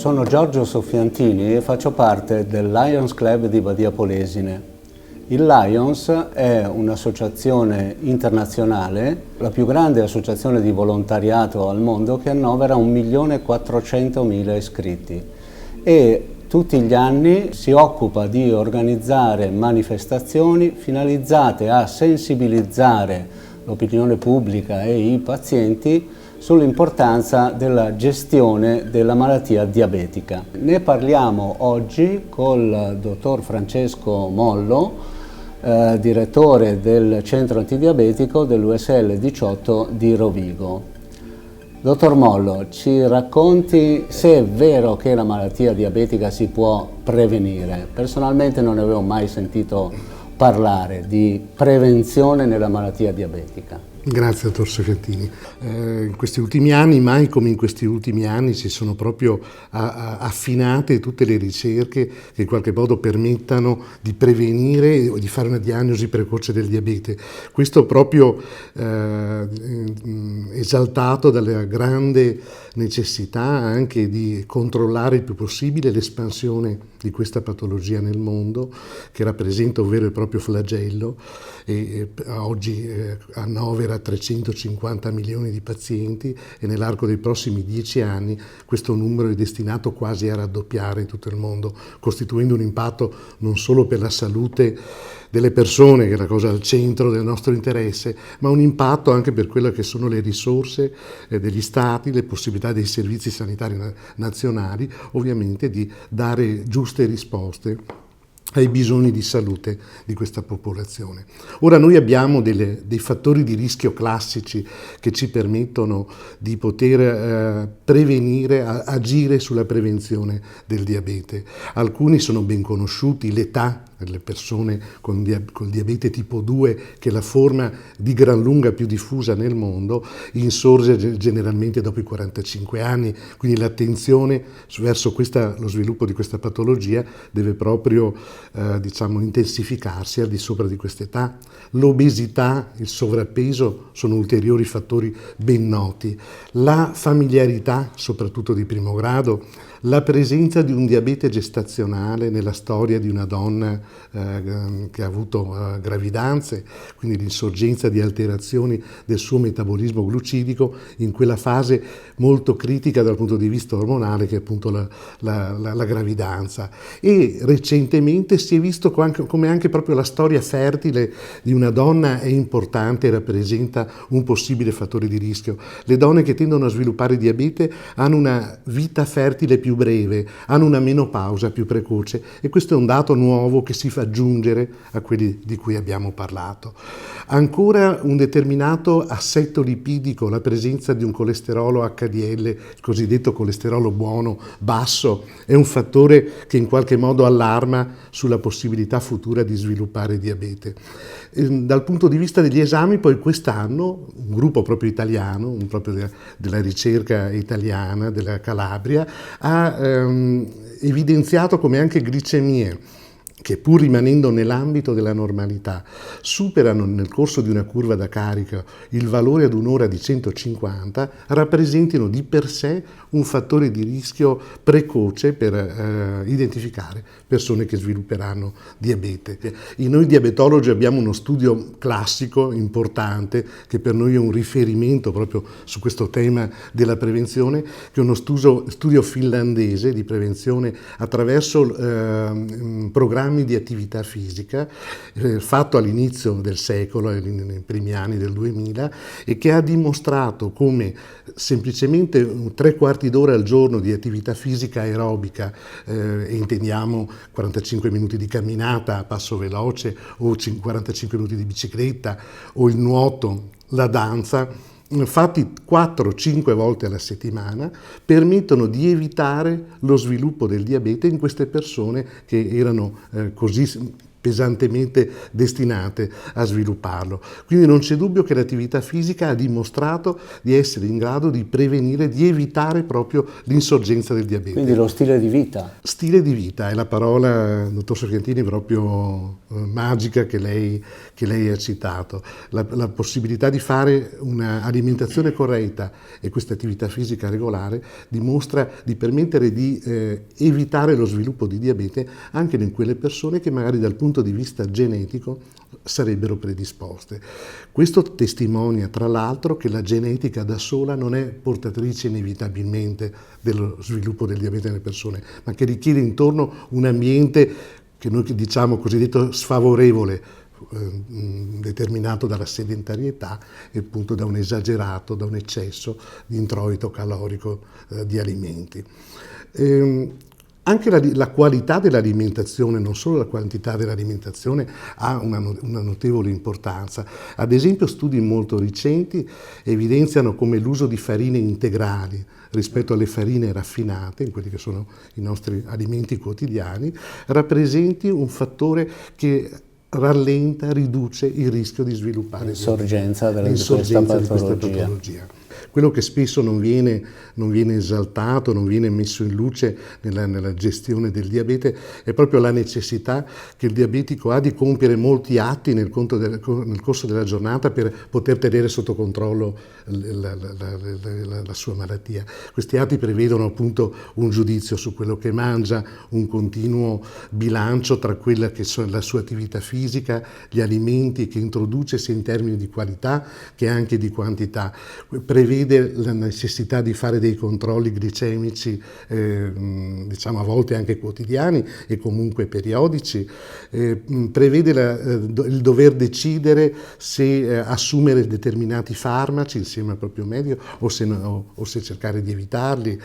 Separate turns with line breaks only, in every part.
Sono Giorgio Soffiantini e faccio parte del Lions Club di Badia Polesine. Il Lions è un'associazione internazionale, la più grande associazione di volontariato al mondo, che annovera 1.400.000 iscritti e tutti gli anni si occupa di organizzare manifestazioni finalizzate a sensibilizzare l'opinione pubblica e i pazienti sull'importanza della gestione della malattia diabetica. Ne parliamo oggi col dottor Francesco Mollo, direttore del centro antidiabetico dell'USL 18 di Rovigo. Dottor Mollo, ci racconti se è vero che la malattia diabetica si può prevenire? Personalmente non ne avevo mai sentito parlare di prevenzione nella malattia diabetica.
Grazie, dottor Soffiantini. In questi ultimi anni, mai come in questi ultimi anni, si sono proprio affinate tutte le ricerche che in qualche modo permettano di prevenire o di fare una diagnosi precoce del diabete. Questo proprio esaltato dalla grande necessità anche di controllare il più possibile l'espansione di questa patologia nel mondo, che rappresenta un vero e proprio flagello e oggi annovera 350 milioni di pazienti e nell'arco dei prossimi 10 anni questo numero è destinato quasi a raddoppiare in tutto il mondo, costituendo un impatto non solo per la salute delle persone, che è la cosa al centro del nostro interesse, ma un impatto anche per quelle che sono le risorse degli stati, le possibilità dei servizi sanitari nazionali, ovviamente di dare giuste risposte ai bisogni di salute di questa popolazione. Ora noi abbiamo dei fattori di rischio classici che ci permettono di poter prevenire, agire sulla prevenzione del diabete. Alcuni sono ben conosciuti: l'età delle persone con diabete tipo 2, che è la forma di gran lunga più diffusa nel mondo, insorge generalmente dopo i 45 anni, quindi l'attenzione verso lo sviluppo di questa patologia deve proprio intensificarsi al di sopra di quest'età. L'obesità, il sovrappeso sono ulteriori fattori ben noti. La familiarità, soprattutto di primo grado, la presenza di un diabete gestazionale nella storia di una donna che ha avuto gravidanze, quindi l'insorgenza di alterazioni del suo metabolismo glucidico in quella fase molto critica dal punto di vista ormonale, che è appunto la gravidanza. E recentemente si è visto come anche proprio la storia fertile di una donna è importante e rappresenta un possibile fattore di rischio. Le donne che tendono a sviluppare diabete hanno una vita fertile più breve, hanno una menopausa più precoce, e questo è un dato nuovo che si fa aggiungere a quelli di cui abbiamo parlato. Ancora un determinato assetto lipidico, la presenza di un colesterolo HDL, il cosiddetto colesterolo buono, basso, è un fattore che in qualche modo allarma sulla possibilità futura di sviluppare diabete. Dal punto di vista degli esami, poi quest'anno un gruppo proprio italiano, proprio della ricerca italiana della Calabria, ha evidenziato come anche glicemie che, pur rimanendo nell'ambito della normalità, superano nel corso di una curva da carica il valore ad un'ora di 150, rappresentino di per sé un fattore di rischio precoce per identificare persone che svilupperanno diabete. Noi diabetologi abbiamo uno studio classico importante che per noi è un riferimento proprio su questo tema della prevenzione, che è uno studio finlandese di prevenzione attraverso programmi di attività fisica fatto all'inizio del secolo, nei primi anni del 2000, e che ha dimostrato come semplicemente 3/4 d'ora al giorno di attività fisica aerobica, e intendiamo 45 minuti di camminata a passo veloce o 45 minuti di bicicletta o il nuoto, la danza, fatti 4-5 volte alla settimana, permettono di evitare lo sviluppo del diabete in queste persone che erano così pesantemente destinate a svilupparlo. Quindi non c'è dubbio che l'attività fisica ha dimostrato di essere in grado di prevenire, di evitare proprio l'insorgenza del diabete.
Quindi lo stile di vita.
Stile di vita è la parola, dottor Soffiantini, proprio magica che lei ha citato. La possibilità di fare un'alimentazione corretta e questa attività fisica regolare dimostra di permettere di evitare lo sviluppo di diabete anche in quelle persone che magari dal punto di vista genetico sarebbero predisposte. Questo testimonia tra l'altro che la genetica da sola non è portatrice inevitabilmente dello sviluppo del diabete nelle persone, ma che richiede intorno un ambiente che noi diciamo cosiddetto sfavorevole, determinato dalla sedentarietà e appunto da un esagerato, da un eccesso di introito calorico di alimenti. Anche la qualità dell'alimentazione, non solo la quantità dell'alimentazione, ha una notevole importanza. Ad esempio studi molto recenti evidenziano come l'uso di farine integrali rispetto alle farine raffinate, in quelli che sono i nostri alimenti quotidiani, rappresenti un fattore che rallenta, riduce il rischio di sviluppare
l'insorgenza di questa patologia.
Quello che spesso non viene esaltato, non viene messo in luce nella gestione del diabete è proprio la necessità che il diabetico ha di compiere molti atti nel corso della giornata per poter tenere sotto controllo la sua malattia. Questi atti prevedono appunto un giudizio su quello che mangia, un continuo bilancio tra quella che è la sua attività fisica, gli alimenti che introduce sia in termini di qualità che anche di quantità. Prevede la necessità di fare dei controlli glicemici, diciamo a volte anche quotidiani e comunque periodici, prevede il dover decidere se assumere determinati farmaci insieme al proprio medico o se cercare di evitarli,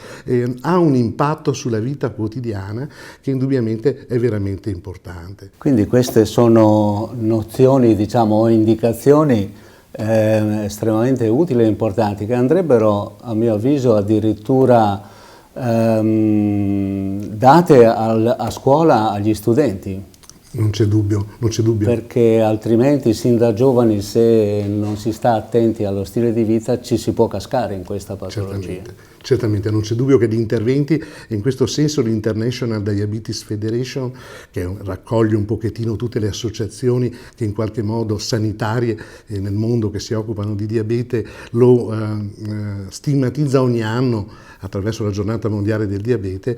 ha un impatto sulla vita quotidiana che indubbiamente è veramente importante.
Quindi queste sono nozioni, diciamo, o indicazioni estremamente utili e importanti, che andrebbero, a mio avviso, addirittura date a scuola agli studenti.
Non c'è dubbio, non c'è dubbio.
Perché altrimenti, sin da giovani, se non si sta attenti allo stile di vita, ci si può cascare in questa patologia.
Certamente, non c'è dubbio che gli interventi, in questo senso l'International Diabetes Federation, che raccoglie un pochettino tutte le associazioni che in qualche modo sanitarie nel mondo che si occupano di diabete, lo stigmatizza ogni anno attraverso la giornata mondiale del diabete,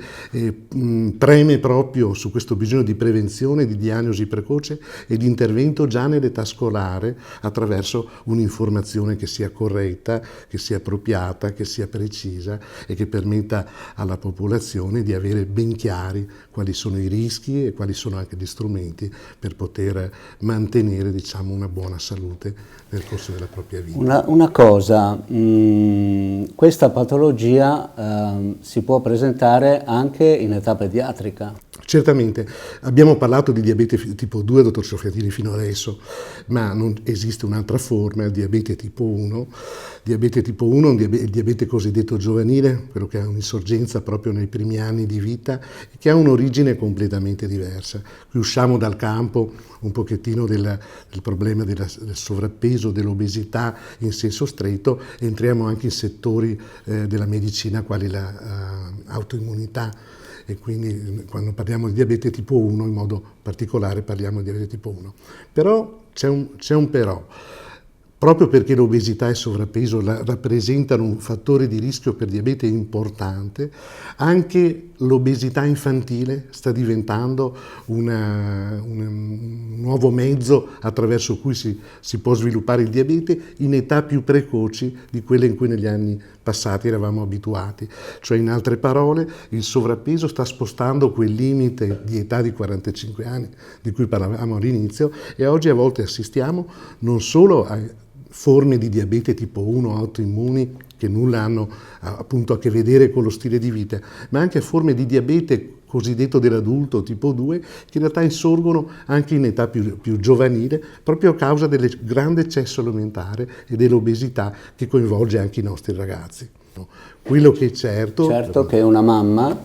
preme proprio su questo bisogno di prevenzione, di diagnosi precoce e di intervento già nell'età scolare attraverso un'informazione che sia corretta, che sia appropriata, che sia precisa e che permetta alla popolazione di avere ben chiari quali sono i rischi e quali sono anche gli strumenti per poter mantenere, diciamo, una buona salute nel corso della propria vita.
Una cosa, questa patologia si può presentare anche in età pediatrica?
Certamente, abbiamo parlato di diabete tipo 2, dottor Soffiantini, fino adesso, ma non esiste un'altra forma, il diabete tipo 1. Diabete tipo 1 è il diabete cosiddetto giovanile, quello che ha un'insorgenza proprio nei primi anni di vita e che ha un'origine completamente diversa. Qui usciamo dal campo un pochettino del problema del sovrappeso, dell'obesità in senso stretto, e entriamo anche in settori della medicina quali l'autoimmunità. E quindi quando parliamo di diabete tipo 1 in modo particolare parliamo di diabete tipo 1. Però c'è un però. Proprio perché l'obesità e il sovrappeso rappresentano un fattore di rischio per diabete importante, anche l'obesità infantile sta diventando un nuovo mezzo attraverso cui si può sviluppare il diabete in età più precoci di quelle in cui negli anni passati eravamo abituati. Cioè, in altre parole, il sovrappeso sta spostando quel limite di età di 45 anni di cui parlavamo all'inizio, e oggi a volte assistiamo non solo a forme di diabete tipo 1 autoimmuni che nulla hanno appunto a che vedere con lo stile di vita, ma anche forme di diabete cosiddetto dell'adulto tipo 2 che in realtà insorgono anche in età più giovanile proprio a causa del grande eccesso alimentare e dell'obesità che coinvolge anche i nostri ragazzi. Quello che è certo
che una mamma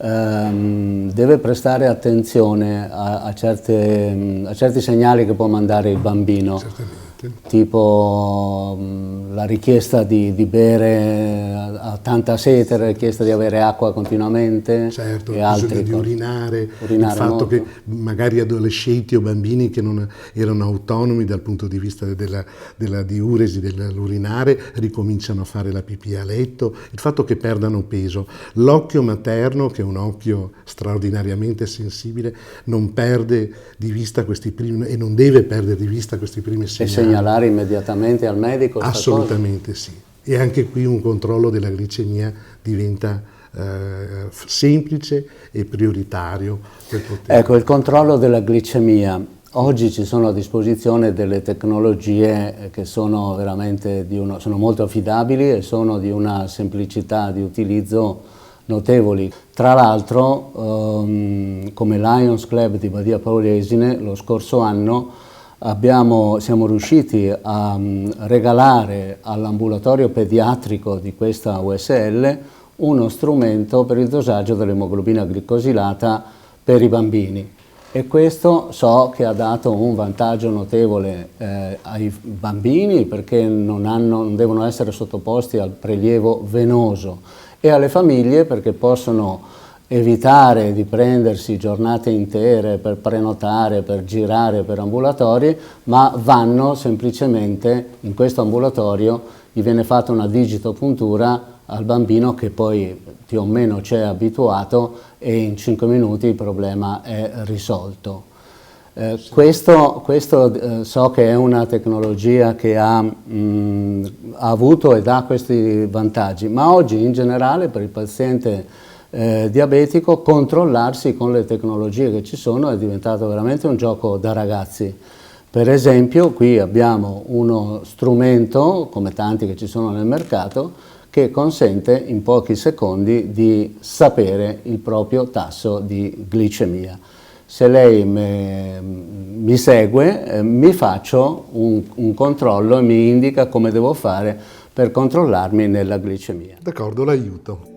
deve prestare attenzione a certi segnali che può mandare il bambino.
Certamente.
Tipo la richiesta di bere a tanta sete, la richiesta di avere acqua continuamente,
certo,
e altri
di urinare, il fatto
molto.
che magari adolescenti o bambini che non erano autonomi dal punto di vista della diuresi, dell'urinare, ricominciano a fare la pipì a letto, il fatto che perdano peso. L'occhio materno, che è un occhio straordinariamente sensibile, non perde di vista questi primi, e non deve perdere di vista questi primi segnali.
E segnalare immediatamente al medico?
Assolutamente sì. E anche qui un controllo della glicemia diventa semplice e prioritario.
Ecco, il controllo della glicemia. Oggi ci sono a disposizione delle tecnologie che sono veramente sono molto affidabili e sono di una semplicità di utilizzo notevoli. Tra l'altro, come Lions Club di Badia Polesine, lo scorso anno siamo riusciti a regalare all'ambulatorio pediatrico di questa USL uno strumento per il dosaggio dell'emoglobina glicosilata per i bambini, e questo so che ha dato un vantaggio notevole ai bambini, perché non devono essere sottoposti al prelievo venoso, e alle famiglie, perché possono evitare di prendersi giornate intere per prenotare, per girare per ambulatori, ma vanno semplicemente in questo ambulatorio, gli viene fatta una digitopuntura al bambino, che poi più o meno c'è abituato, e in 5 minuti il problema è risolto. Questo so che è una tecnologia che ha avuto ed ha questi vantaggi, ma oggi in generale per il paziente diabetico controllarsi con le tecnologie che ci sono è diventato veramente un gioco da ragazzi. Per esempio qui abbiamo uno strumento, come tanti che ci sono nel mercato, che consente in pochi secondi di sapere il proprio tasso di glicemia. Se lei mi segue, mi faccio un controllo e mi indica come devo fare per controllarmi nella glicemia.
D'accordo, l'aiuto.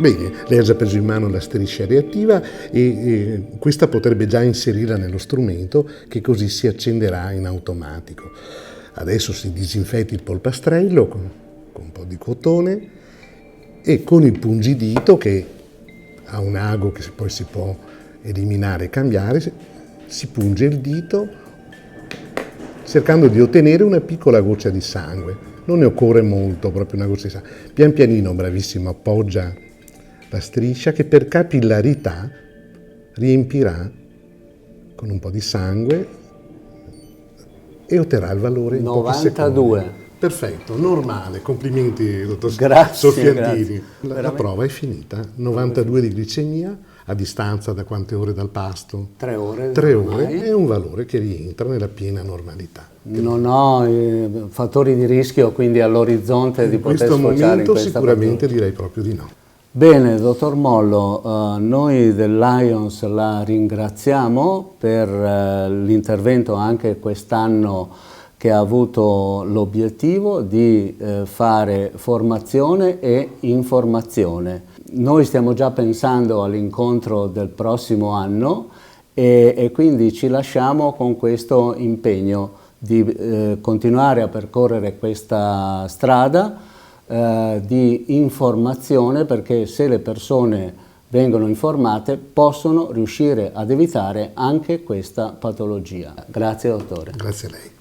Bene, lei ha già preso in mano la striscia reattiva e questa potrebbe già inserirla nello strumento, che così si accenderà in automatico. Adesso si disinfetti il polpastrello con un po' di cotone e con il pungidito, che ha un ago che poi si può eliminare e cambiare, si punge il dito cercando di ottenere una piccola goccia di sangue. Non ne occorre molto, proprio una goccia di sangue. Pian pianino, bravissimo, appoggia la striscia, che per capillarità riempirà con un po' di sangue e otterrà il valore in
92.
Perfetto, normale, complimenti dottor
Grazie,
Soffiantini.
grazie.
La prova è finita, 92 di glicemia, a distanza da quante ore dal pasto?
3 ore.
3 ore, è un valore che rientra nella piena normalità.
Non ho fattori di rischio, quindi all'orizzonte di poter sfociare in questa
In questo momento sicuramente
patologia.
direi proprio di no.
Bene, dottor Mollo, noi del Lions la ringraziamo per l'intervento anche quest'anno, che ha avuto l'obiettivo di fare formazione e informazione. Noi stiamo già pensando all'incontro del prossimo anno e quindi ci lasciamo con questo impegno di continuare a percorrere questa strada di informazione, perché se le persone vengono informate possono riuscire ad evitare anche questa patologia. Grazie dottore.
Grazie a lei.